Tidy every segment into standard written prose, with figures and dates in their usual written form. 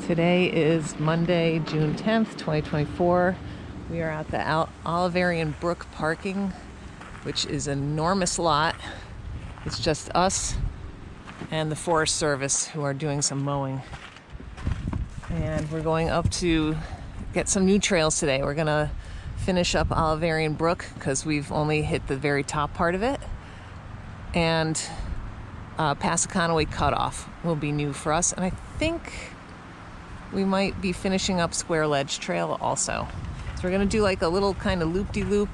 Today is Monday, June 10th, 2024. We are at the Oliverian Brook parking, which is an enormous lot. It's just us and the Forest Service who are doing some mowing. And we're going up to get some new trails today. We're gonna finish up Oliverian Brook because we've only hit the very top part of it. And Passaconaway Cutoff will be new for us. And I think we might be finishing up Square Ledge Trail also. So we're gonna do like a little kind of loop-de-loop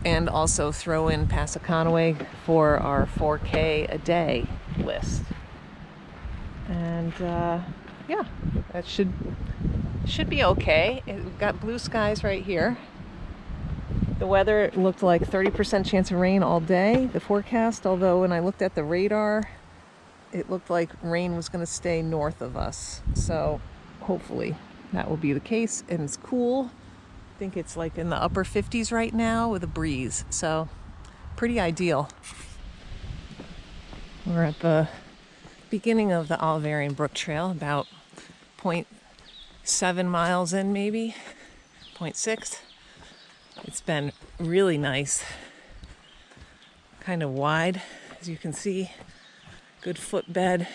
and also throw in Passaconaway for our 4K a day list. And yeah, that should be okay. We've got blue skies right here. The weather looked like 30% chance of rain all day, the forecast, although when I looked at the radar, it looked like rain was gonna stay north of us. So hopefully that will be the case, and it's cool. I think it's like in the upper 50s right now with a breeze, so pretty ideal. We're at the beginning of the Oliverian Brook Trail, about 0.7 miles in, maybe 0.6. It's been really nice, kind of wide, as you can see, good footbed.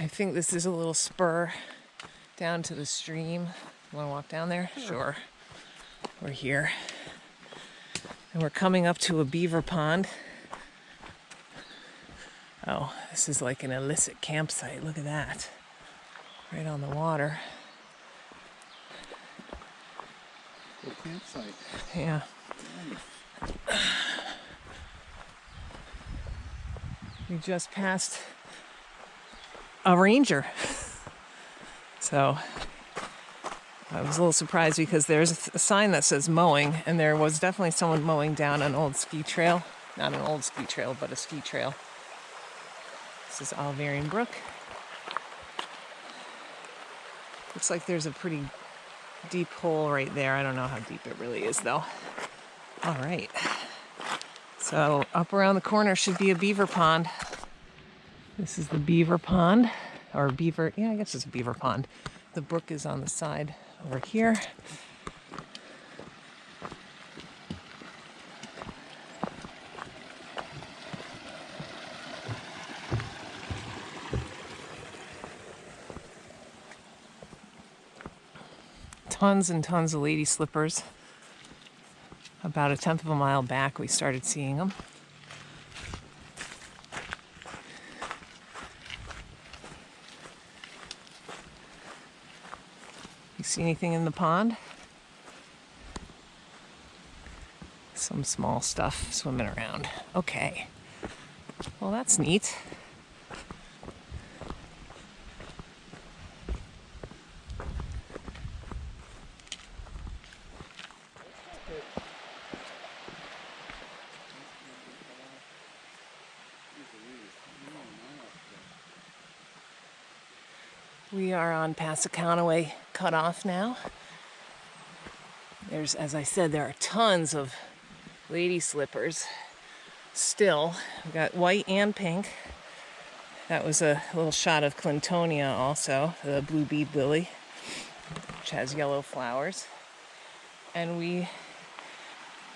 I think this is a little spur down to the stream. You want to walk down there? Sure. We're here. And we're coming up to a beaver pond. Oh, this is like an illicit campsite. Look at that. Right on the water. Good campsite. Yeah. Nice. We just passed a ranger. So I was a little surprised because there's a sign that says mowing, and there was definitely someone mowing down an old ski trail. Not an old ski trail, but a ski trail. This is Oliverian Brook. Looks like there's a pretty deep hole right there. I don't know how deep it really is though. All right. So up around the corner should be a beaver pond. This is the beaver pond, or beaver, yeah, I guess it's a beaver pond. The brook is on the side over here. Tons and tons of lady slippers. About 1/10 of a mile back, we started seeing them. You see anything in the pond? Some small stuff swimming around. Okay. Well, that's neat. We are on Passaconaway Cutoff now. There's, as I said, there are tons of lady slippers still. We've got white and pink. That was a little shot of Clintonia also, the blue bead lily, which has yellow flowers. And we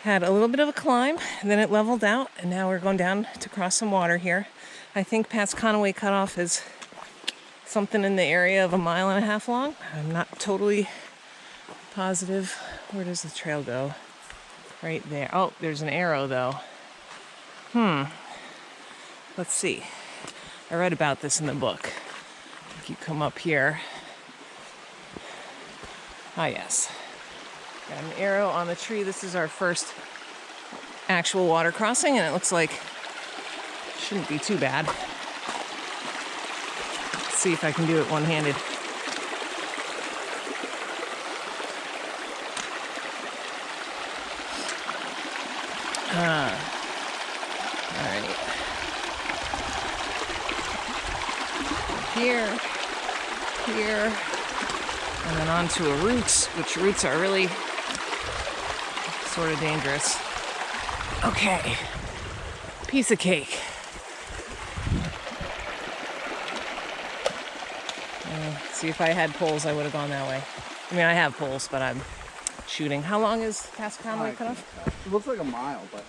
had a little bit of a climb, and then it leveled out, and now we're going down to cross some water here. I think Passaconaway Cutoff is something in the area of 1.5 miles long. I'm not totally positive. Where does the trail go? Right there. Oh, there's an arrow though. Let's see. I read about this in the book. If you come up here. Ah, yes. Got an arrow on the tree. This is our first actual water crossing, and it looks like it shouldn't be too bad. See if I can do it one-handed. All right. Here, and then onto a root, which roots are really sort of dangerous. Okay, piece of cake. See, if I had poles, I would have gone that way. I mean, I have poles, but I'm shooting. How long is Passaconaway cutoff? It looks like a mile, but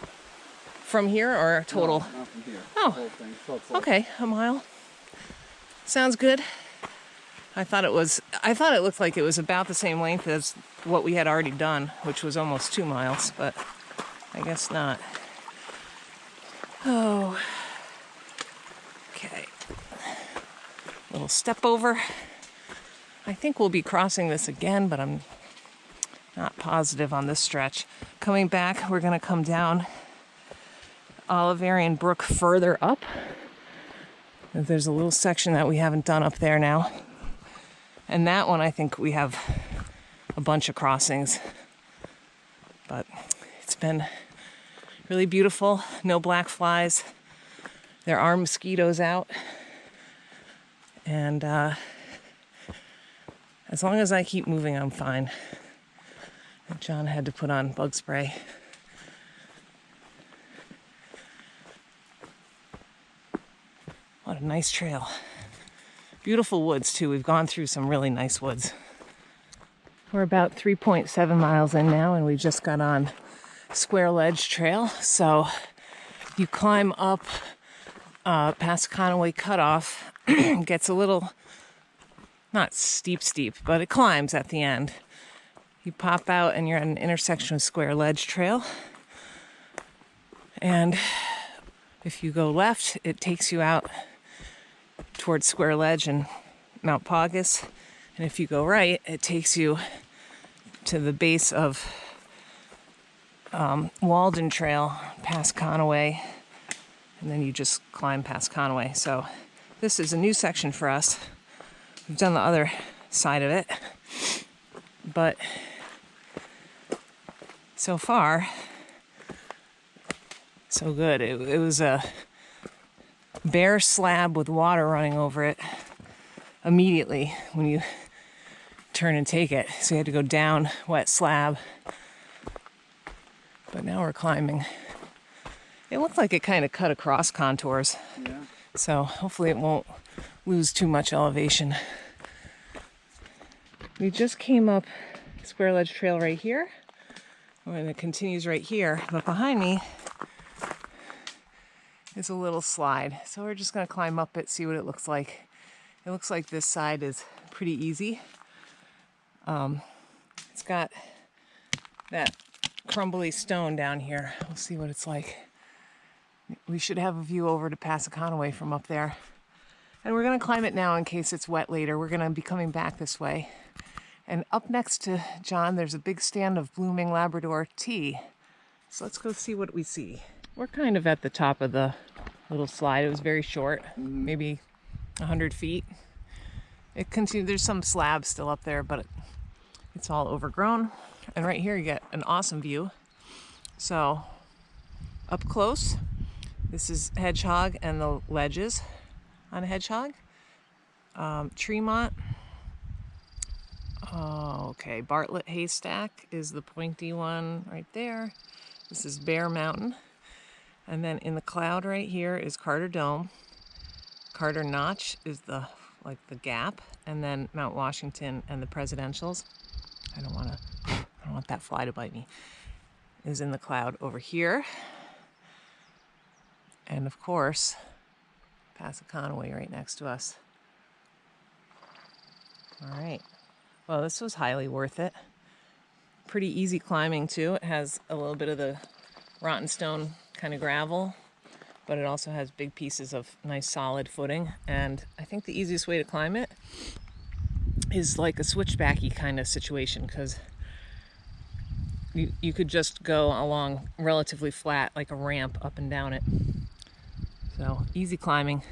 From here or total? no, not from here. Oh. The whole thing. So it's like, Okay, a mile. Sounds good. I thought it looked like it was about the same length as what we had already done, which was almost 2 miles, but I guess not. Oh. Okay. Little step over. I think we'll be crossing this again, but I'm not positive on this stretch. Coming back, we're going to come down Oliverian Brook further up. There's a little section that we haven't done up there now. And that one, I think we have a bunch of crossings. But it's been really beautiful. No black flies. There are mosquitoes out. And as long as I keep moving, I'm fine. John had to put on bug spray. What a nice trail. Beautiful woods, too. We've gone through some really nice woods. We're about 3.7 miles in now, and we just got on Square Ledge Trail. So you climb up Passaconaway Cutoff. Gets a little, not steep, but it climbs at the end. You pop out, and you're at an intersection of Square Ledge Trail. And if you go left, it takes you out towards Square Ledge and Mount Paugus. And if you go right, it takes you to the base of Walden Trail, Passaconaway, and then you just climb Passaconaway. So this is a new section for us. We've done the other side of it, but so far, so good. It was a bare slab with water running over it immediately when you turn and take it. So you had to go down wet slab. But now we're climbing. It looked like it kind of cut across contours. yeah. So hopefully it won't lose too much elevation. We just came up Square Ledge Trail right here. And it continues right here. But behind me is a little slide. So we're just going to climb up it, see what it looks like. It looks like this side is pretty easy. It's got that crumbly stone down here. We'll see what it's like. We should have a view over to Passaconaway from up there. And we're going to climb it now in case it's wet later. We're going to be coming back this way. And up next to John, there's a big stand of blooming Labrador tea. So let's go see what we see. We're kind of at the top of the little slide. It was very short, maybe 100 feet. It continues. There's some slabs still up there, but it's all overgrown. And right here you get an awesome view. So up close, this is Hedgehog and the ledges on Hedgehog. Tremont. Oh, okay. Bartlett Haystack is the pointy one right there. This is Bear Mountain. And then in the cloud right here is Carter Dome. Carter Notch is the gap. And then Mount Washington and the Presidentials. I don't want that fly to bite me. Is in the cloud over here. And of course, Passaconaway right next to us. All right. Well, this was highly worth it. Pretty easy climbing too. It has a little bit of the rotten stone kind of gravel, but it also has big pieces of nice solid footing. And I think the easiest way to climb it is like a switchbacky kind of situation, because you could just go along relatively flat, like a ramp up and down it. So easy climbing.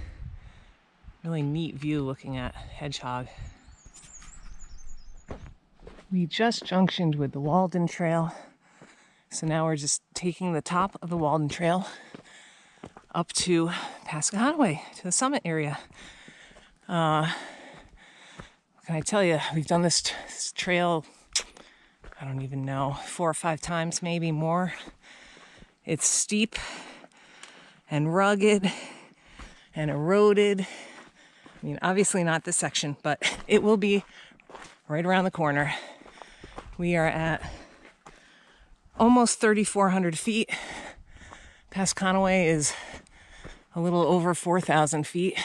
Really neat view looking at Hedgehog. We just junctioned with the Walden Trail. So now we're just taking the top of the Walden Trail up to Passaconaway, to the summit area. What can I tell you? We've done this trail, I don't even know, 4 or 5 times, maybe more. It's steep and rugged and eroded. I mean, obviously not this section, but it will be right around the corner. We are at almost 3,400 feet. Passaconaway is a little over 4,000 feet.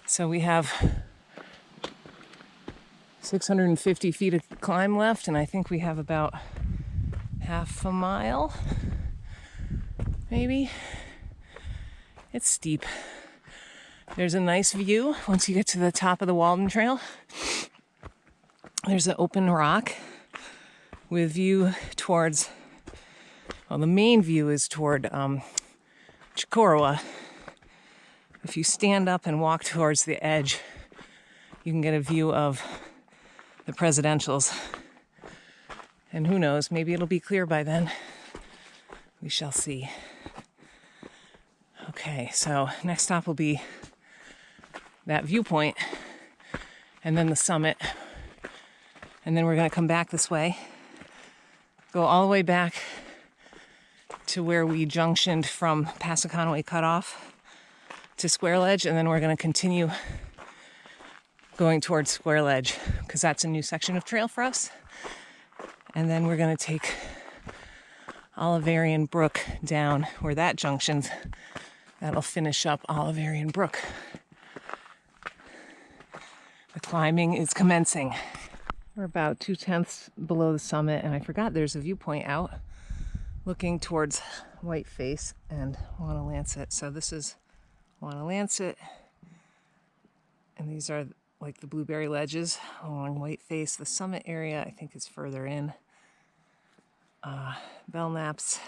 So we have 650 feet of climb left, and I think we have about half a mile, maybe. It's steep. There's a nice view once you get to the top of the Walden Trail. There's an open rock with view towards, well, the main view is toward Chicorowa. If you stand up and walk towards the edge, you can get a view of the presidentials. And who knows, maybe it'll be clear by then. We shall see. Okay, so next stop will be that viewpoint, and then the summit. And then we're going to come back this way, go all the way back to where we junctioned from Passaconaway Cutoff to Square Ledge, and then we're going to continue going towards Square Ledge because that's a new section of trail for us. And then we're going to take Olivarian Brook down where that junctions. That'll finish up Olivarian Brook. The climbing is commencing. We're about 2/10 below the summit, and I forgot there's a viewpoint out looking towards Whiteface and Wanalancet. So this is Wanalancet, and these are like the blueberry ledges along Whiteface. The summit area I think is further in. Belknaps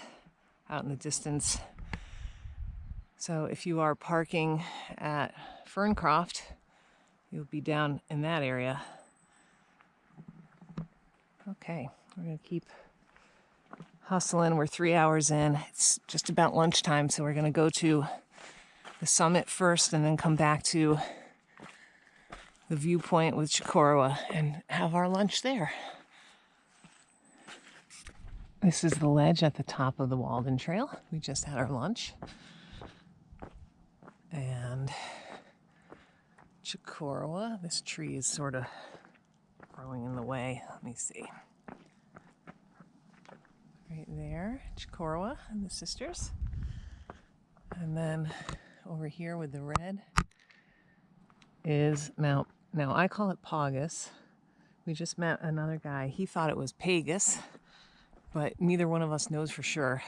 out in the distance. So if you are parking at Ferncroft, you'll be down in that area. Okay, we're going to keep hustling. We're 3 hours in. It's just about lunchtime, so we're going to go to the summit first and then come back to the viewpoint with Chicorowa and have our lunch there. This is the ledge at the top of the Walden Trail. We just had our lunch. And Chicorowa, this tree is sort of growing in the way. Let me see. Right there, Chicorowa and the sisters. And then over here with the red is Mount, now I call it Paugus. We just met another guy. He thought it was Pagus, but neither one of us knows for sure.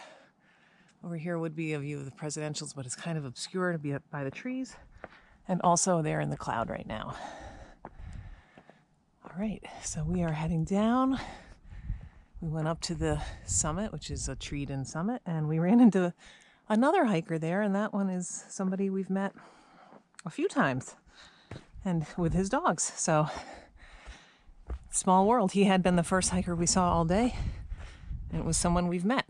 Over here would be a view of the presidentials, but it's kind of obscure to be up by the trees. And also they're in the cloud right now. All right, so we are heading down. We went up to the summit, which is a treed-in summit, and we ran into another hiker there, and that one is somebody we've met a few times, and with his dogs. So, small world. He had been the first hiker we saw all day, and it was someone we've met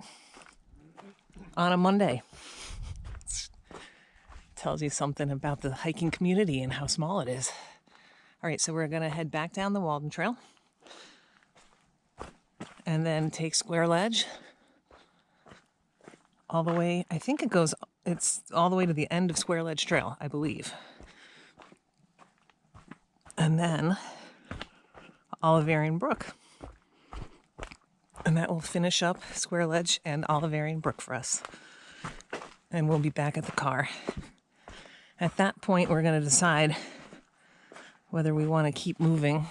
on a Monday. Tells you something about the hiking community and how small it is. All right, so we're going to head back down the Walden Trail and then take Square Ledge all the way. I think it's all the way to the end of Square Ledge Trail, I believe. And then Olivarian Brook. And that will finish up Square Ledge and Olivarian Brook for us. And we'll be back at the car. At that point, we're going to decide whether we want to keep moving,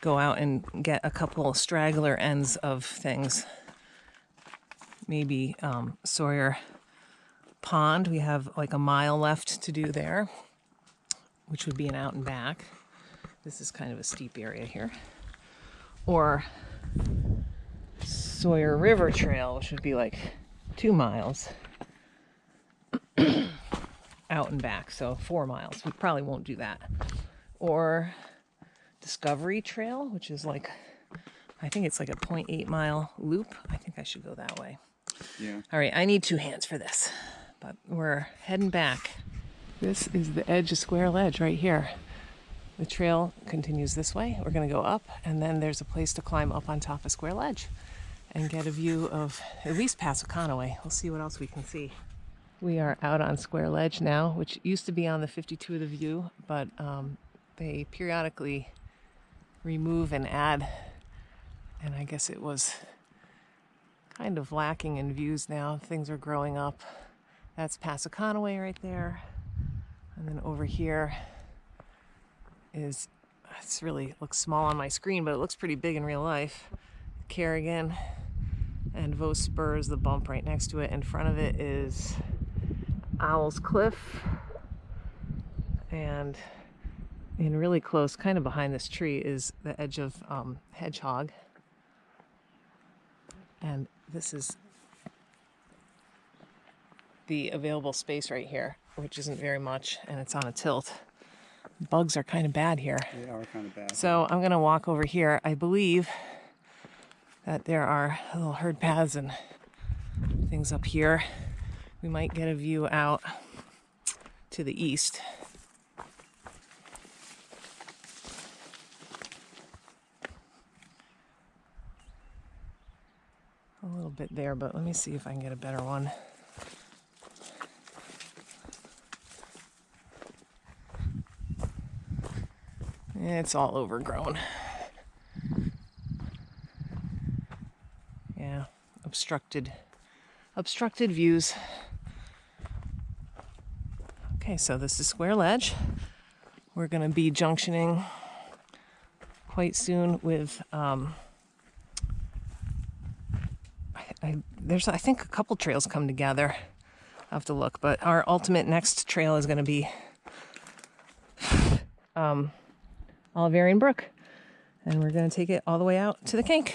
go out and get a couple straggler ends of things. Maybe Sawyer Pond. We have like a mile left to do there, which would be an out and back. This is kind of a steep area here. Or Sawyer River Trail, which would be like 2 miles out and back, so 4 miles. We probably won't do that. Or Discovery Trail, which is like, I think it's like a 0.8 mile loop. I think I should go that way. Yeah. All right, I need 2 hands for this, but we're heading back. This is the edge of Square Ledge right here. The trail continues this way. We're going to go up, and then there's a place to climb up on top of Square Ledge and get a view of at least Passaconaway. We'll see what else we can see. We are out on Square Ledge now, which used to be on the 52 of the view, but they periodically remove and add, and I guess it was kind of lacking in views now. Things are growing up. That's Passaconaway right there. And then over here is, it's really looks small on my screen, but it looks pretty big in real life. Kerrigan and Vaux Spurs, the bump right next to it. In front of it is Owl's Cliff. And in really close, kind of behind this tree, is the edge of Hedgehog. And this is the available space right here, which isn't very much, and it's on a tilt. Bugs are kind of bad here. They are kind of bad. So I'm going to walk over here. I believe that there are little herd paths and things up here. We might get a view out to the east. A little bit there, but let me see if I can get a better one. It's all overgrown. Yeah, obstructed views. Okay, so this is Square Ledge. We're going to be junctioning quite soon with there's I think a couple trails come together. I'll have to look, but our ultimate next trail is going to be Oliverian Brook, and we're going to take it all the way out to the Kanc,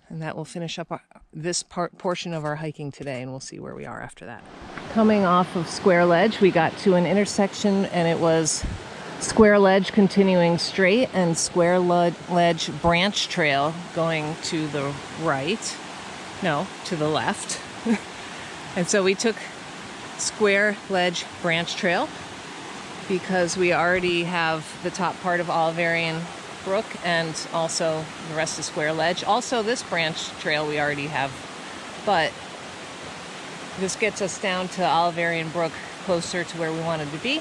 and that will finish up this portion of our hiking today, and we'll see where we are after that. Coming off of Square Ledge, we got to an intersection, and it was Square Ledge continuing straight and Square Ledge branch trail going to the right. No, to the left. And so we took Square Ledge branch trail because we already have the top part of Oliverian Brook and also the rest of Square Ledge. Also, this branch trail we already have, but this gets us down to Oliverian Brook, closer to where we wanted to be.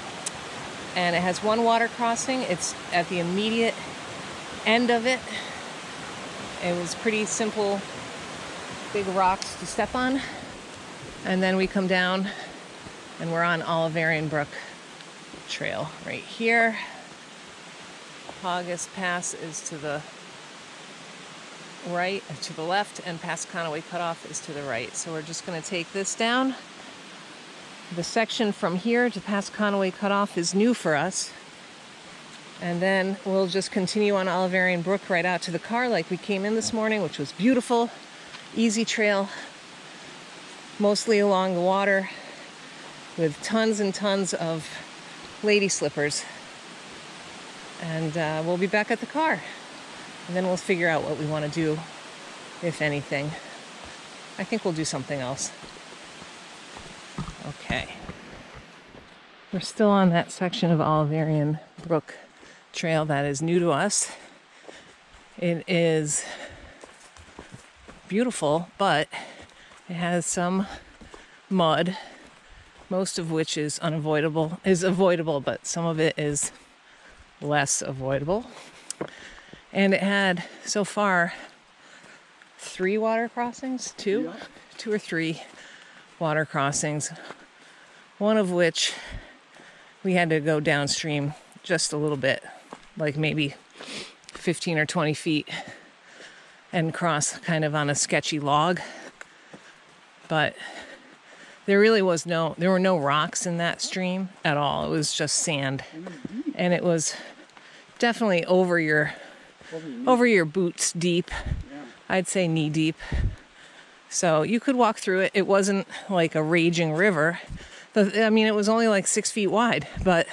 And it has one water crossing. It's at the immediate end of it. It was pretty simple, big rocks to step on. And then we come down and we're on Oliverian Brook Trail right here. August Pass is to the right, to the left, and Passaconaway Cutoff is to the right. So we're just going to take this down. The section from here to Passaconaway Cutoff is new for us. And then we'll just continue on Oliverian Brook right out to the car like we came in this morning, which was beautiful. Easy trail, mostly along the water, with tons and tons of lady slippers. And we'll be back at the car. And then we'll figure out what we want to do, if anything. I think we'll do something else. Okay. We're still on that section of Oliverian Brook Trail that is new to us. It is beautiful, but it has some mud, most of which is avoidable, but some of it is less avoidable. And it had so far 3 water crossings, two or three water crossings, one of which we had to go downstream just a little bit, like maybe 15 or 20 feet, and cross kind of on a sketchy log. But there were no rocks in that stream at all. It was just sand. And it was definitely over your boots deep. Yeah. I'd say knee deep. So you could walk through it. It wasn't like a raging river. It was only like 6 feet wide, but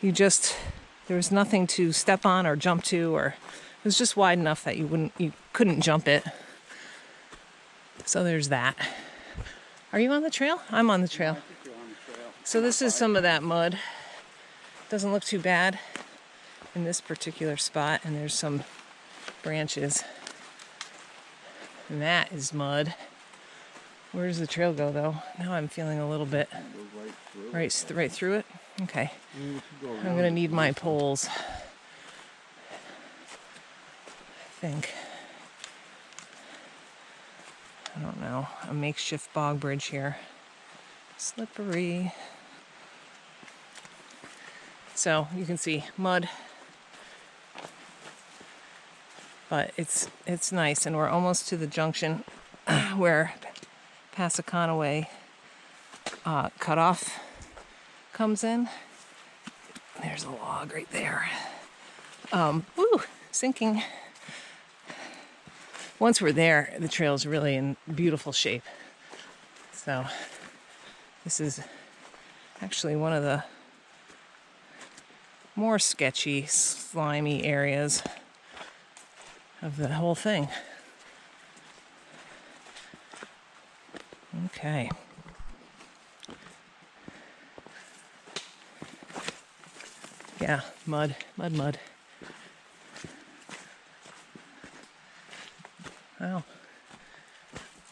there was nothing to step on or jump to, or it was just wide enough that you couldn't jump it. So there's that. Are you on the trail? I'm on the trail. I think you're on the trail. So this is some of that mud. Doesn't look too bad in this particular spot, and there's some branches. And that is mud. Where does the trail go, though? Now I'm feeling a little bit It goes right through. right through it. Okay. I mean, we should go I'm around gonna it need from my this way. poles. I think. I don't know. A makeshift bog bridge here. Slippery. So you can see mud. But it's nice, and we're almost to the junction where Passaconaway cutoff comes in. There's a log right there. Woo, sinking. Once we're there, the trail's really in beautiful shape. So this is actually one of the more sketchy, slimy areas of the whole thing. Okay. Yeah, mud. Wow.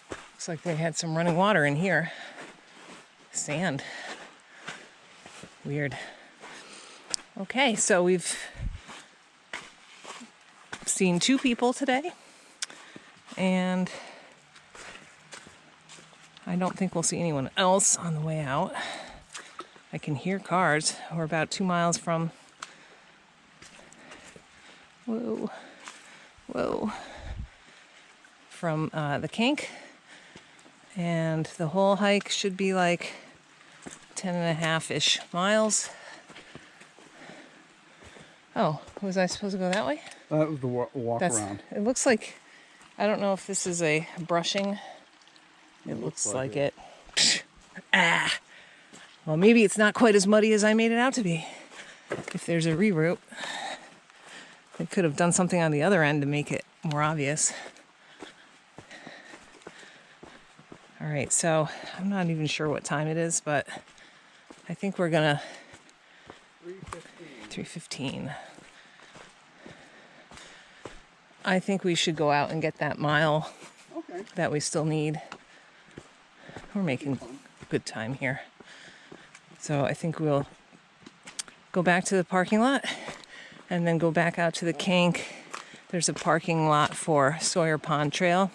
Looks like they had some running water in here. Sand. Weird. Okay, so we've seen 2 people today, and I don't think we'll see anyone else on the way out. I can hear cars. We're about 2 miles from... Whoa. From the Kanc, and the whole hike should be like 10.5-ish miles. Oh, was I supposed to go that way? That was the walk around. It looks like, I don't know if this is a brushing. It looks like it. Ah. Well, maybe it's not quite as muddy as I made it out to be. If there's a reroute, they could have done something on the other end to make it more obvious. All right, so I'm not even sure what time it is, but I think we're gonna 3:15. I think we should go out and get that mile that we still need. We're making good time here. So I think we'll go back to the parking lot and then go back out to the Kanc. There's a parking lot for Sawyer Pond Trail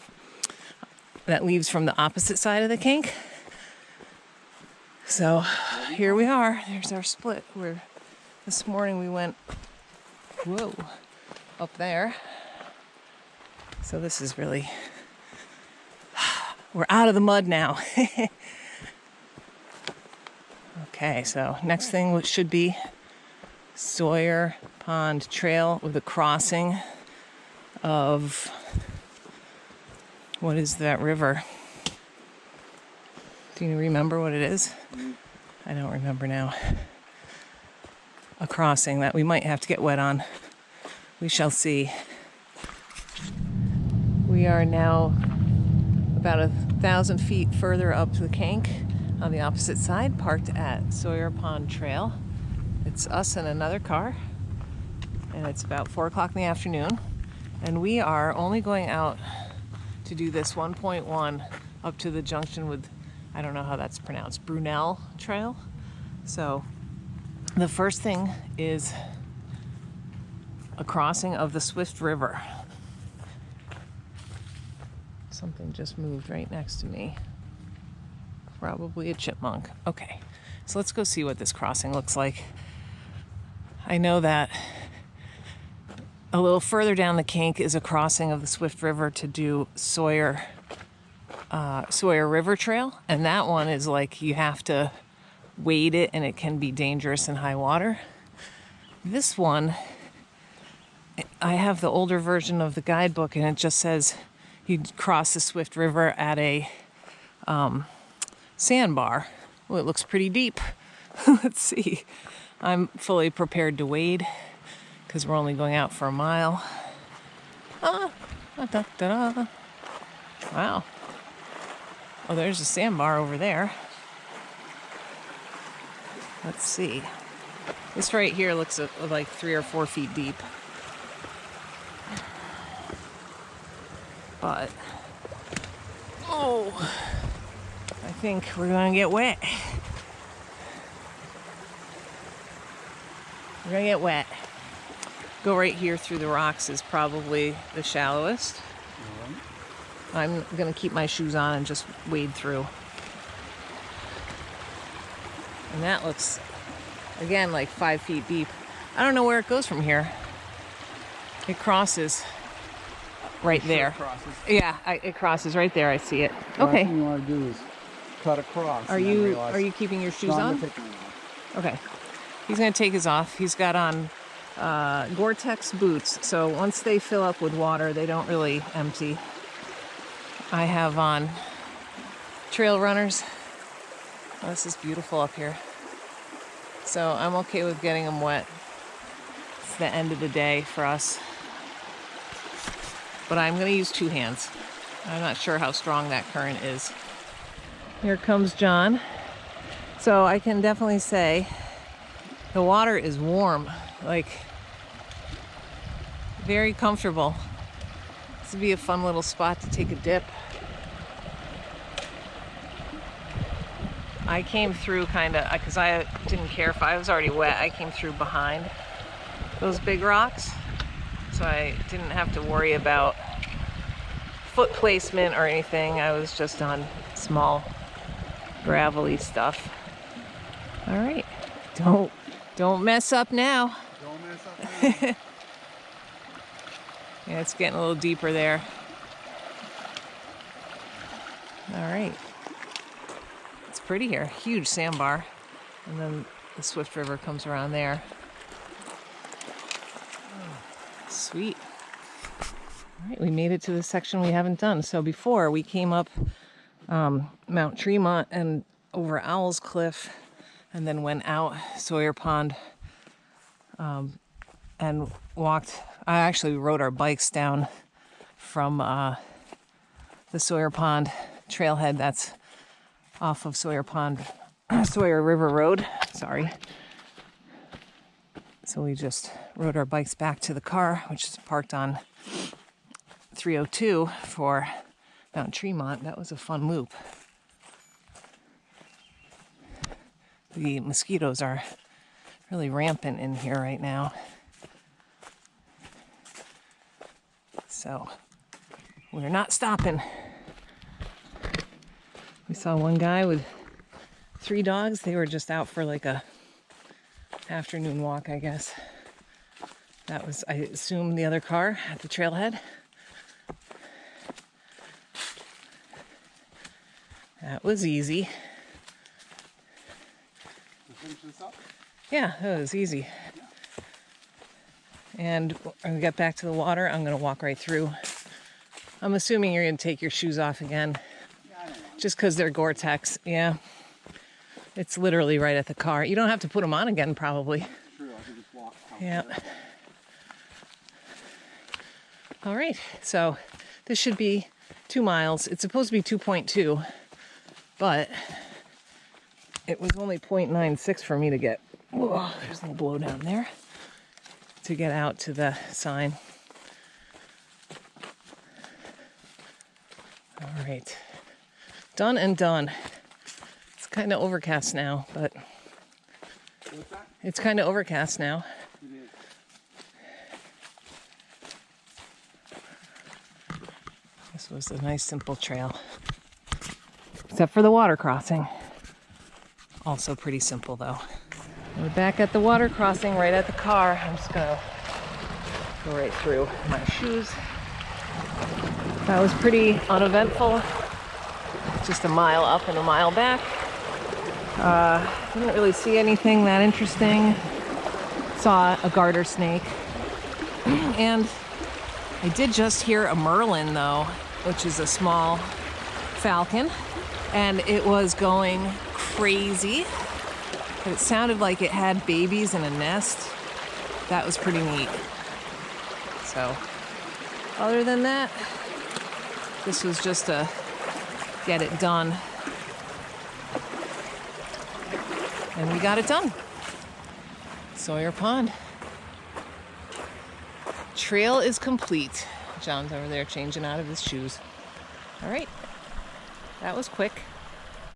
that leaves from the opposite side of the Kanc. So here we are. There's our split. This morning we went, up there. So this is really, we're out of the mud now. Okay, so next thing should be Sawyer Pond Trail with a crossing of, what is that river? Do you remember what it is? I don't remember now. A crossing that we might have to get wet on. We shall see. We are now about 1,000 feet further up the Kanc on the opposite side, parked at Sawyer Pond Trail. It's us and another car, and it's about 4 o'clock in the afternoon. And we are only going out to do this 1.1 up to the junction with, I don't know how that's pronounced, Brunel Trail. So the first thing is a crossing of the Swift River. Something just moved right next to me. Probably a chipmunk. Okay, so let's go see what this crossing looks like. I know that a little further down the Kanc is a crossing of the Swift River to do Sawyer River Trail, and that one is like you have to wade it, and it can be dangerous in high water. This one, I have the older version of the guidebook, and it just says you'd cross the Swift River at a sandbar. Well, it looks pretty deep. Let's see. I'm fully prepared to wade because we're only going out for a mile. Wow. Oh, there's a sandbar over there. Let's see. This right here looks like 3 or 4 feet deep. But, think we're gonna get wet. We're gonna get wet. Go right here through the rocks is probably the shallowest. I'm gonna keep my shoes on and just wade through. And that looks, again, like 5 feet deep. I don't know where it goes from here. It crosses right there. It crosses. Yeah, it crosses right there. I see it. The Okay. last thing you want to do is cut across. Are and then you realize, keeping your shoes No, I'm on? gonna take mine off. Okay. He's gonna take his off. He's got on Gore-Tex boots, so once they fill up with water, they don't really empty. I have on trail runners. Oh, this is beautiful up here. So I'm okay with getting them wet. It's the end of the day for us. But I'm gonna use 2 hands. I'm not sure how strong that current is. Here comes John. So I can definitely say the water is warm, like very comfortable. This would be a fun little spot to take a dip. I came through kind of, because I didn't care if I was already wet, I came through behind those big rocks. So I didn't have to worry about foot placement or anything. I was just on small gravelly stuff. All right, don't mess up now. Don't mess up now. Yeah, it's getting a little deeper there. All right. It's pretty here. Huge sandbar. And then the Swift River comes around there. Oh, sweet. All right, we made it to the section we haven't done. So before, we came up Mount Tremont and over Owl's Cliff, and then went out Sawyer Pond and walked. I actually rode our bikes down from the Sawyer Pond trailhead. That's off of Sawyer River Road. Sorry. So we just rode our bikes back to the car, which is parked on 302 for Mount Tremont. That was a fun loop. The mosquitoes are really rampant in here right now. So we're not stopping. We saw one guy with 3 dogs. They were just out for like a afternoon walk, I guess. That was, I assume, the other car at the trailhead. That was easy. Finish this up? Yeah, that was easy. And when we get back to the water, I'm going to walk right through. I'm assuming you're going to take your shoes off again. Yeah, I don't know. Just because they're Gore-Tex. Yeah. It's literally right at the car. You don't have to put them on again, probably. True, I can just walk. Yeah. All right. So this should be 2 miles. It's supposed to be 2.2, but it was only 0.96 for me to get. Whoa, there's a little blow down there. To get out to the sign. All right. Done and done. It's kind of overcast now, but What's that? it's kind of overcast now. It is. This was a nice, simple trail. Except for the water crossing. Also pretty simple, though. We're back at the water crossing, right at the car. I'm just gonna go right through my shoes. That was pretty uneventful. Just a mile up and a mile back. Didn't really see anything that interesting. Saw a garter snake. And I did just hear a merlin, though, which is a small falcon. And it was going crazy. But it sounded like it had babies in a nest. That was pretty neat. So, other than that, this was just a get it done. And we got it done. Sawyer Pond. Trail is complete. John's over there changing out of his shoes. All right, that was quick.